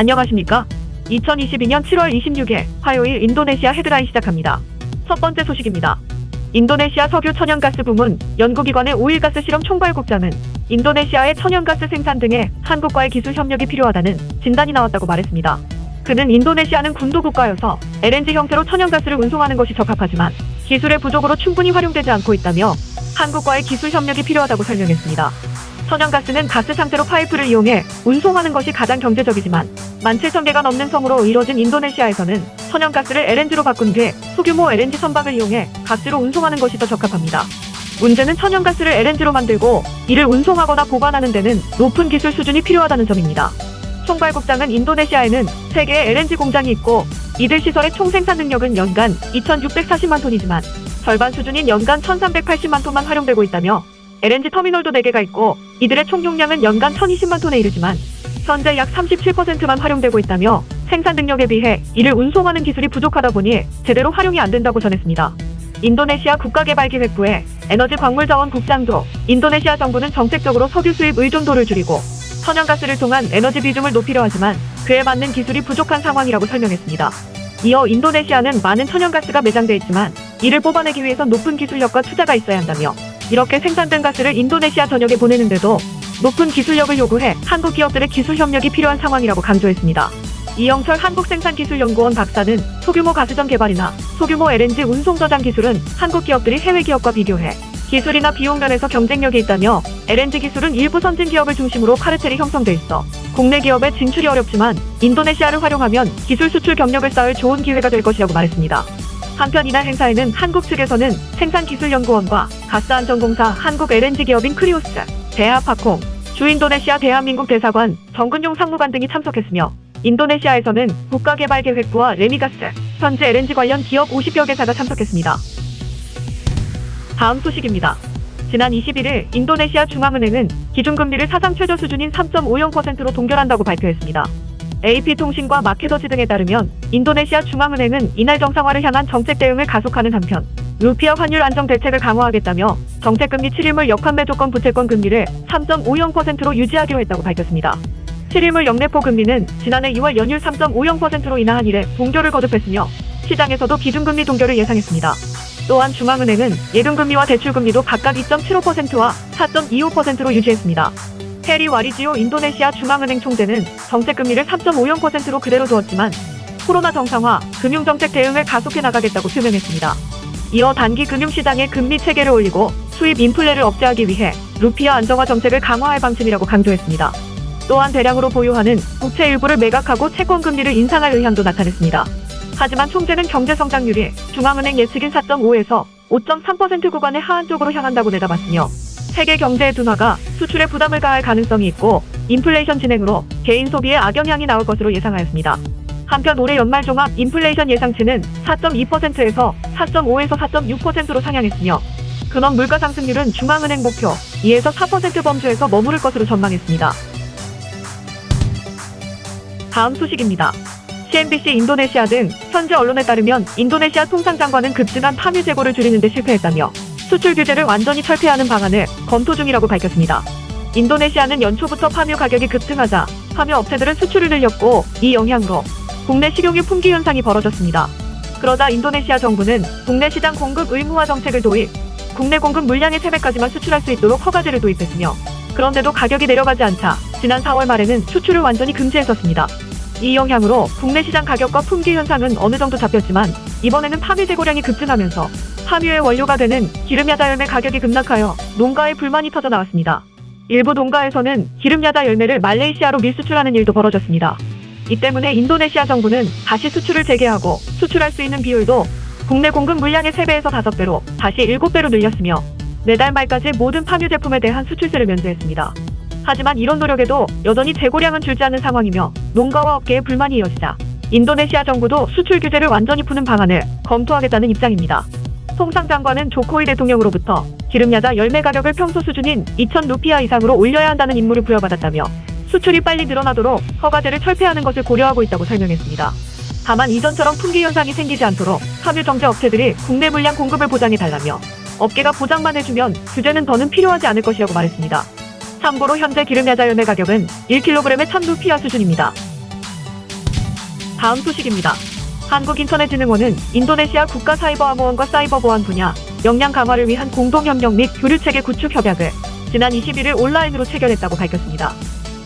안녕하십니까? 2022년 7월 26일 화요일 인도네시아 헤드라인 시작합니다. 첫 번째 소식입니다. 인도네시아 석유 천연가스 부문 연구기관의 오일가스 실험 총괄국장은 인도네시아의 천연가스 생산 등에 한국과의 기술 협력이 필요하다는 진단이 나왔다고 말했습니다. 그는 인도네시아는 군도 국가여서 LNG 형태로 천연가스를 운송하는 것이 적합하지만 기술의 부족으로 충분히 활용되지 않고 있다며 한국과의 기술 협력이 필요하다고 설명했습니다. 천연가스는 가스 상태로 파이프를 이용해 운송하는 것이 가장 경제적이지만 17,000개가 넘는 섬으로 이뤄진 인도네시아에서는 천연가스를 LNG로 바꾼 뒤 소규모 LNG 선박을 이용해 가스로 운송하는 것이 더 적합합니다. 문제는 천연가스를 LNG로 만들고 이를 운송하거나 보관하는 데는 높은 기술 수준이 필요하다는 점입니다. 총괄국장은 인도네시아에는 3개의 LNG 공장이 있고 이들 시설의 총 생산 능력은 연간 2,640만 톤이지만 절반 수준인 연간 1,380만 톤만 활용되고 있다며 LNG 터미널도 4개가 있고 이들의 총 용량은 연간 1,020만 톤에 이르지만 현재 약 37%만 활용되고 있다며 생산 능력에 비해 이를 운송하는 기술이 부족하다 보니 제대로 활용이 안 된다고 전했습니다. 인도네시아 국가개발기획부의 에너지 광물자원 국장도 인도네시아 정부는 정책적으로 석유 수입 의존도를 줄이고 천연가스를 통한 에너지 비중을 높이려 하지만 그에 맞는 기술이 부족한 상황이라고 설명했습니다. 이어 인도네시아는 많은 천연가스가 매장돼 있지만 이를 뽑아내기 위해선 높은 기술력과 투자가 있어야 한다며 이렇게 생산된 가스를 인도네시아 전역에 보내는데도 높은 기술력을 요구해 한국 기업들의 기술 협력이 필요한 상황이라고 강조했습니다. 이영철 한국생산기술연구원 박사는 소규모 가스전 개발이나 소규모 LNG 운송 저장 기술은 한국 기업들이 해외 기업과 비교해 기술이나 비용 면에서 경쟁력이 있다며 LNG 기술은 일부 선진 기업을 중심으로 카르텔이 형성돼 있어 국내 기업의 진출이 어렵지만 인도네시아를 활용하면 기술 수출 경력을 쌓을 좋은 기회가 될 것이라고 말했습니다. 한편 이날 행사에는 한국 측에서는 생산기술연구원과 가스안전공사 한국 LNG 기업인 크리오스, 대하파콩, 주인도네시아 대한민국 대사관, 정근용 상무관 등이 참석했으며 인도네시아에서는 국가개발계획부와 레미가스, 현재 LNG 관련 기업 50여 개사가 참석했습니다. 다음 소식입니다. 지난 21일 인도네시아 중앙은행은 기준금리를 사상 최저 수준인 3.50%로 동결한다고 발표했습니다. AP통신과 마케더지 등에 따르면 인도네시아 중앙은행은 이날 정상화를 향한 정책 대응을 가속하는 한편 루피아 환율 안정 대책을 강화하겠다며 정책금리 7일물 역환매 조건 부채권 금리를 3.50%로 유지하기로 했다고 밝혔습니다. 7일물 역레포 금리는 지난해 2월 연율 3.50%로 인하한 이래 동결을 거듭했으며 시장에서도 기준금리 동결을 예상했습니다. 또한 중앙은행은 예금금리와 대출금리도 각각 2.75%와 4.25%로 유지했습니다. 해리 와리지오 인도네시아 중앙은행 총재는 정책금리를 3.50%로 그대로 두었지만 코로나 정상화, 금융정책 대응을 가속해 나가겠다고 표명했습니다. 이어 단기 금융시장의 금리 체계를 올리고 수입 인플레를 억제하기 위해 루피아 안정화 정책을 강화할 방침이라고 강조했습니다. 또한 대량으로 보유하는 국채 일부를 매각하고 채권금리를 인상할 의향도 나타냈습니다. 하지만 총재는 경제성장률이 중앙은행 예측인 4.5에서 5.3% 구간의 하한 쪽으로 향한다고 내다봤으며 세계 경제의 둔화가 수출에 부담을 가할 가능성이 있고 인플레이션 진행으로 개인 소비에 악영향이 나올 것으로 예상하였습니다. 한편 올해 연말 종합 인플레이션 예상치는 4.2%에서 4.5에서 4.6%로 상향했으며 근원 물가 상승률은 중앙은행 목표 2에서 4% 범주에서 머무를 것으로 전망했습니다. 다음 소식입니다. CNBC 인도네시아 등 현지 언론에 따르면 인도네시아 통상장관은 급증한 파묘 재고를 줄이는 데 실패했다며 수출 규제를 완전히 철폐하는 방안을 검토 중이라고 밝혔습니다. 인도네시아는 연초부터 파묘 가격이 급등하자 파묘 업체들은 수출을 늘렸고 이 영향으로 국내 식용유 품귀 현상이 벌어졌습니다. 그러자 인도네시아 정부는 국내 시장 공급 의무화 정책을 도입, 국내 공급 물량의 3배까지만 수출할 수 있도록 허가제를 도입했으며 그런데도 가격이 내려가지 않자 지난 4월 말에는 수출을 완전히 금지했었습니다. 이 영향으로 국내 시장 가격과 품귀 현상은 어느 정도 잡혔지만 이번에는 파묘 재고량이 급증하면서 파묘의 원료가 되는 기름야자 열매 가격이 급락하여 농가에 불만이 터져 나왔습니다. 일부 농가에서는 기름야자 열매를 말레이시아로 밀수출하는 일도 벌어졌습니다. 이 때문에 인도네시아 정부는 다시 수출을 재개하고 수출할 수 있는 비율도 국내 공급 물량의 3배에서 5배로 다시 7배로 늘렸으며 내달 말까지 모든 파묘 제품에 대한 수출세를 면제했습니다. 하지만 이런 노력에도 여전히 재고량은 줄지 않는 상황이며 농가와 업계의 불만이 이어지자 인도네시아 정부도 수출 규제를 완전히 푸는 방안을 검토하겠다는 입장입니다. 통상장관은 조코이 대통령으로부터 기름야자 열매 가격을 평소 수준인 2,000루피아 이상으로 올려야 한다는 임무를 부여받았다며 수출이 빨리 늘어나도록 허가제를 철폐하는 것을 고려하고 있다고 설명했습니다. 다만 이전처럼 품귀 현상이 생기지 않도록 파묘 정제 업체들이 국내 물량 공급을 보장해달라며 업계가 보장만 해주면 규제는 더는 필요하지 않을 것이라고 말했습니다. 참고로 현재 기름야자 열매 가격은 1kg에 1,000루피아 수준입니다. 다음 소식입니다. 한국인터넷진흥원은 인도네시아 국가사이버암호원과 사이버보안 분야 역량 강화를 위한 공동협력 및 교류체계 구축 협약을 지난 21일 온라인으로 체결했다고 밝혔습니다.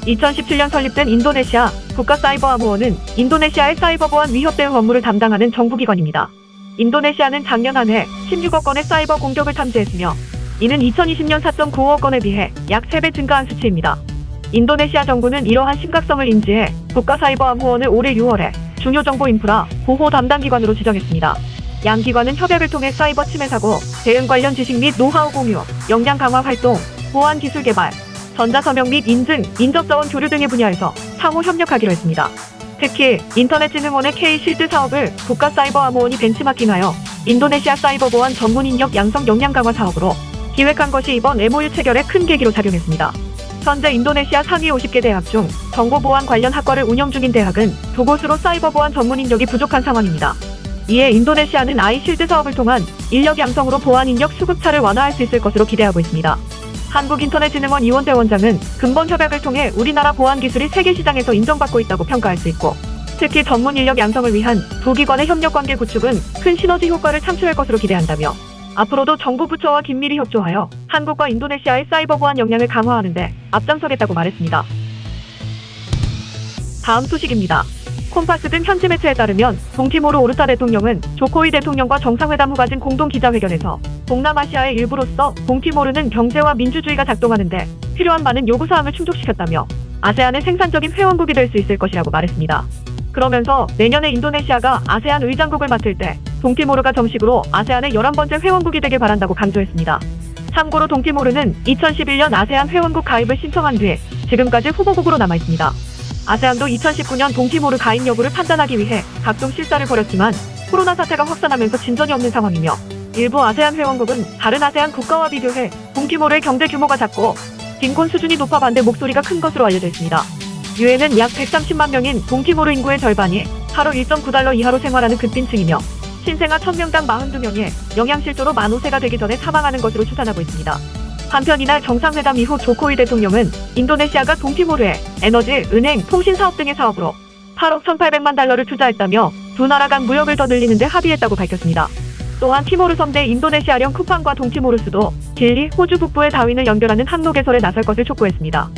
2017년 설립된 인도네시아 국가사이버암호원은 인도네시아의 사이버보안 위협 대응 업무를 담당하는 정부기관입니다. 인도네시아는 작년 한 해 16억 건의 사이버 공격을 탐지했으며 이는 2020년 4.95억 건에 비해 약 3배 증가한 수치입니다. 인도네시아 정부는 이러한 심각성을 인지해 국가사이버암호원을 올해 6월에 중요 정보 인프라 보호 담당 기관으로 지정했습니다. 양 기관은 협약을 통해 사이버 침해 사고 대응 관련 지식 및 노하우 공유, 역량 강화 활동, 보안 기술 개발, 전자서명 및 인증, 인적자원 교류 등의 분야에서 상호 협력하기로 했습니다. 특히 인터넷진흥원의 K-실드 사업을 국가사이버암호원이 벤치마킹하여 인도네시아 사이버보안 전문 인력 양성 역량 강화 사업으로 기획한 것이 이번 MOU 체결의 큰 계기로 작용했습니다. 현재 인도네시아 상위 50개 대학 중 정보보안 관련 학과를 운영 중인 대학은 두 곳으로 사이버보안 전문 인력이 부족한 상황입니다. 이에 인도네시아는 아이실드 사업을 통한 인력 양성으로 보안 인력 수급차를 완화할 수 있을 것으로 기대하고 있습니다. 한국인터넷진흥원 이원대 원장은 근본 협약을 통해 우리나라 보안 기술이 세계 시장에서 인정받고 있다고 평가할 수 있고, 특히 전문 인력 양성을 위한 두 기관의 협력 관계 구축은 큰 시너지 효과를 창출할 것으로 기대한다며 앞으로도 정부 부처와 긴밀히 협조하여 한국과 인도네시아의 사이버 보안 역량을 강화하는 데 앞장서겠다고 말했습니다. 다음 소식입니다. 콤파스 등 현지 매체에 따르면 동티모르 오르타 대통령은 조코이 대통령과 정상회담 후 가진 공동 기자회견에서 동남아시아의 일부로서 동티모르는 경제와 민주주의가 작동하는데 필요한 많은 요구사항을 충족시켰다며 아세안의 생산적인 회원국이 될 수 있을 것이라고 말했습니다. 그러면서 내년에 인도네시아가 아세안 의장국을 맡을 때 동티모르가 정식으로 아세안의 11번째 회원국이 되길 바란다고 강조했습니다. 참고로 동티모르는 2011년 아세안 회원국 가입을 신청한 뒤 지금까지 후보국으로 남아있습니다. 아세안도 2019년 동티모르 가입 여부를 판단하기 위해 각종 실사를 벌였지만 코로나 사태가 확산하면서 진전이 없는 상황이며 일부 아세안 회원국은 다른 아세안 국가와 비교해 동티모르의 경제 규모가 작고 빈곤 수준이 높아 반대 목소리가 큰 것으로 알려져 있습니다. 유엔은 약 130만 명인 동티모르 인구의 절반이 하루 1.9달러 이하로 생활하는 극빈층이며 신생아 1000명당 42명이 영양실조로 만 5세가 되기 전에 사망하는 것으로 추산하고 있습니다. 한편 이날 정상회담 이후 조코이 대통령은 인도네시아가 동티모르에 에너지, 은행, 통신 사업 등의 사업으로 8억 1,800만 달러를 투자했다며 두 나라 간 무역을 더 늘리는 데 합의했다고 밝혔습니다. 또한 티모르 섬 내 인도네시아령 쿠팡과 동티모르 수도, 길리, 호주 북부의 다윈을 연결하는 항로 개설에 나설 것을 촉구했습니다.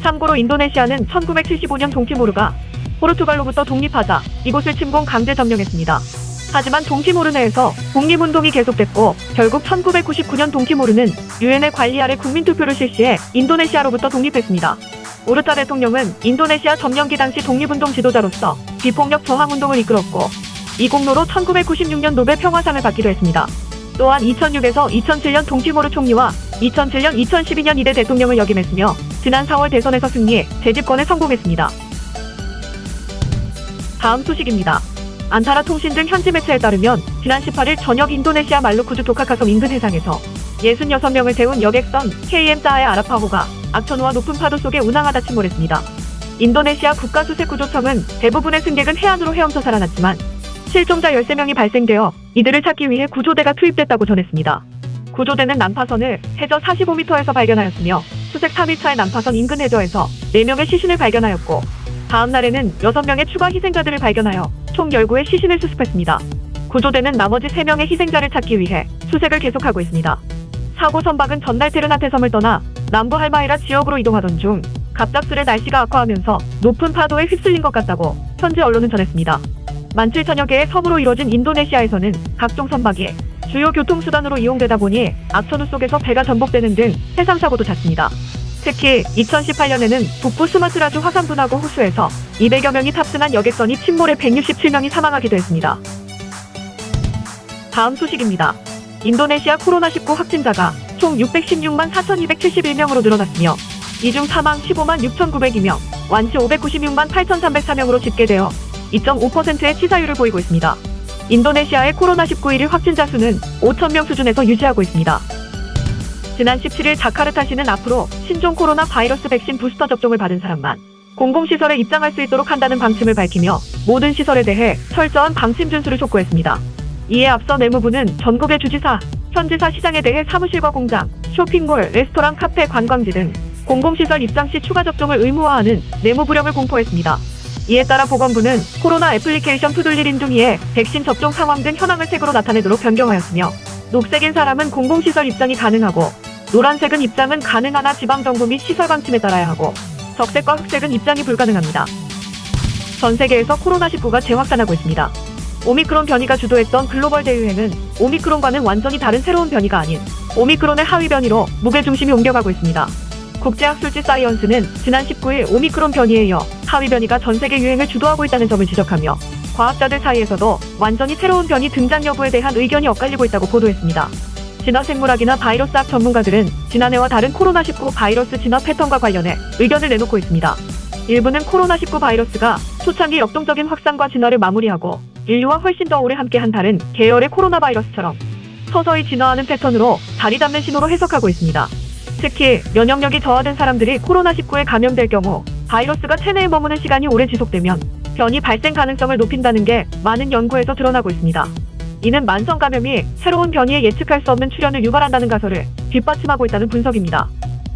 참고로 인도네시아는 1975년 동티모르가 포르투갈로부터 독립하자 이곳을 침공 강제 점령했습니다. 하지만 동티모르 내에서 독립운동이 계속됐고 결국 1999년 동티모르는 유엔의 관리 아래 국민투표를 실시해 인도네시아로부터 독립했습니다. 오르타 대통령은 인도네시아 점령기 당시 독립운동 지도자로서 비폭력 저항운동을 이끌었고 이 공로로 1996년 노벨 평화상을 받기도 했습니다. 또한 2006에서 2007년 동티모르 총리와 2007년, 2012년 2대 대통령을 역임했으며 지난 4월 대선에서 승리해 재집권에 성공했습니다. 다음 소식입니다. 안타라 통신 등 현지 매체에 따르면 지난 18일 저녁 인도네시아 말루쿠주 도카카섬 인근 해상에서 66명을 태운 여객선 KM 자하의 아라파호가 악천후와 높은 파도 속에 운항하다 침몰했습니다. 인도네시아 국가수색구조청은 대부분의 승객은 해안으로 헤엄쳐 살아났지만 실종자 13명이 발생되어 이들을 찾기 위해 구조대가 투입됐다고 전했습니다. 구조대는 난파선을 해저 45m에서 발견하였으며 수색 3일차의 난파선 인근 해저에서 4명의 시신을 발견하였고 다음 날에는 6명의 추가 희생자들을 발견하여 총 19의 시신을 수습했습니다. 구조대는 나머지 3명의 희생자를 찾기 위해 수색을 계속하고 있습니다. 사고 선박은 전날 테르나테섬을 떠나 남부 할마이라 지역으로 이동하던 중 갑작스레 날씨가 악화하면서 높은 파도에 휩쓸린 것 같다고 현지 언론은 전했습니다. 17,000여 개의 섬으로 이뤄진 인도네시아에서는 각종 선박이 주요 교통수단으로 이용되다 보니 악천후 속에서 배가 전복되는 등 해상사고도 잦습니다. 특히 2018년에는 북부 수마트라주 화산분화구 호수에서 200여 명이 탑승한 여객선이 침몰해 167명이 사망하기도 했습니다. 다음 소식입니다. 인도네시아 코로나19 확진자가 총 616만 4,271명으로 늘어났으며 이 중 사망 15만 6,902명, 완치 596만 8,304명으로 집계되어 2.5%의 치사율을 보이고 있습니다. 인도네시아의 코로나19 1일 확진자 수는 5,000명 수준에서 유지하고 있습니다. 지난 17일 자카르타시는 앞으로 신종 코로나 바이러스 백신 부스터 접종을 받은 사람만 공공시설에 입장할 수 있도록 한다는 방침을 밝히며 모든 시설에 대해 철저한 방침 준수를 촉구했습니다. 이에 앞서 내무부는 전국의 주지사, 현지사 시장에 대해 사무실과 공장, 쇼핑몰, 레스토랑, 카페, 관광지 등 공공시설 입장 시 추가 접종을 의무화하는 내무부령을 공포했습니다. 이에 따라 보건부는 코로나 애플리케이션 푸들릴 인중이에 백신 접종 상황 등 현황을 색으로 나타내도록 변경하였으며 녹색인 사람은 공공시설 입장이 가능하고 노란색은 입장은 가능하나 지방정부 및 시설 방침에 따라야 하고 적색과 흑색은 입장이 불가능합니다. 전 세계에서 코로나19가 재확산하고 있습니다. 오미크론 변이가 주도했던 글로벌 대유행은 오미크론과는 완전히 다른 새로운 변이가 아닌 오미크론의 하위 변이로 무게중심이 옮겨가고 있습니다. 국제학술지 사이언스는 지난 19일 오미크론 변이에 이어 하위 변이가 전 세계 유행을 주도하고 있다는 점을 지적하며 과학자들 사이에서도 완전히 새로운 변이 등장 여부에 대한 의견이 엇갈리고 있다고 보도했습니다. 진화생물학이나 바이러스학 전문가들은 지난해와 다른 코로나19 바이러스 진화 패턴과 관련해 의견을 내놓고 있습니다. 일부는 코로나19 바이러스가 초창기 역동적인 확산과 진화를 마무리하고 인류와 훨씬 더 오래 함께한 다른 계열의 코로나 바이러스처럼 서서히 진화하는 패턴으로 자리 잡는 신호로 해석하고 있습니다. 특히 면역력이 저하된 사람들이 코로나19에 감염될 경우 바이러스가 체내에 머무는 시간이 오래 지속되면 변이 발생 가능성을 높인다는 게 많은 연구에서 드러나고 있습니다. 이는 만성 감염이 새로운 변이에 예측할 수 없는 출현을 유발한다는 가설을 뒷받침하고 있다는 분석입니다.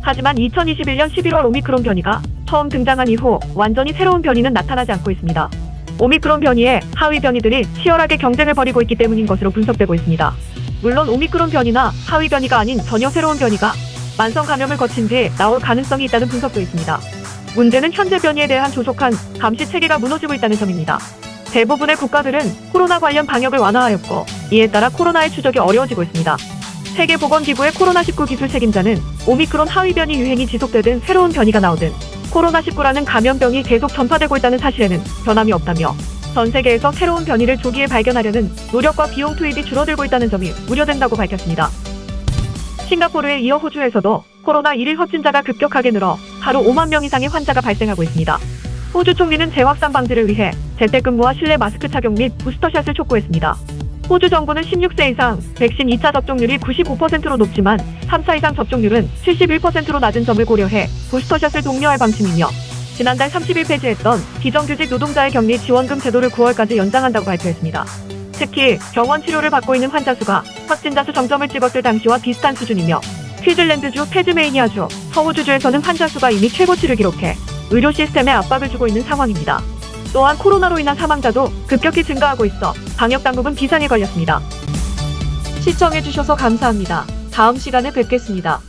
하지만 2021년 11월 오미크론 변이가 처음 등장한 이후 완전히 새로운 변이는 나타나지 않고 있습니다. 오미크론 변이에 하위 변이들이 치열하게 경쟁을 벌이고 있기 때문인 것으로 분석되고 있습니다. 물론 오미크론 변이나 하위 변이가 아닌 전혀 새로운 변이가 만성 감염을 거친 뒤 나올 가능성이 있다는 분석도 있습니다. 문제는 현재 변이에 대한 조속한 감시 체계가 무너지고 있다는 점입니다. 대부분의 국가들은 코로나 관련 방역을 완화하였고 이에 따라 코로나의 추적이 어려워지고 있습니다. 세계보건기구의 코로나19 기술 책임자는 오미크론 하위 변이 유행이 지속되든 새로운 변이가 나오든 코로나19라는 감염병이 계속 전파되고 있다는 사실에는 변함이 없다며 전 세계에서 새로운 변이를 조기에 발견하려는 노력과 비용 투입이 줄어들고 있다는 점이 우려된다고 밝혔습니다. 싱가포르에 이어 호주에서도 코로나 1일 확진자가 급격하게 늘어 하루 5만 명 이상의 환자가 발생하고 있습니다. 호주 총리는 재확산 방지를 위해 재택근무와 실내 마스크 착용 및 부스터샷을 촉구했습니다. 호주 정부는 16세 이상 백신 2차 접종률이 95%로 높지만 3차 이상 접종률은 71%로 낮은 점을 고려해 부스터샷을 독려할 방침이며 지난달 30일 폐지했던 비정규직 노동자의 격리 지원금 제도를 9월까지 연장한다고 발표했습니다. 특히 병원 치료를 받고 있는 환자 수가 확진자 수 정점을 찍었을 당시와 비슷한 수준이며 퀴즐랜드주, 태즈메이니아주, 서호주주에서는 환자 수가 이미 최고치를 기록해 의료 시스템에 압박을 주고 있는 상황입니다. 또한 코로나로 인한 사망자도 급격히 증가하고 있어 방역당국은 비상에 걸렸습니다. 시청해주셔서 감사합니다. 다음 시간에 뵙겠습니다.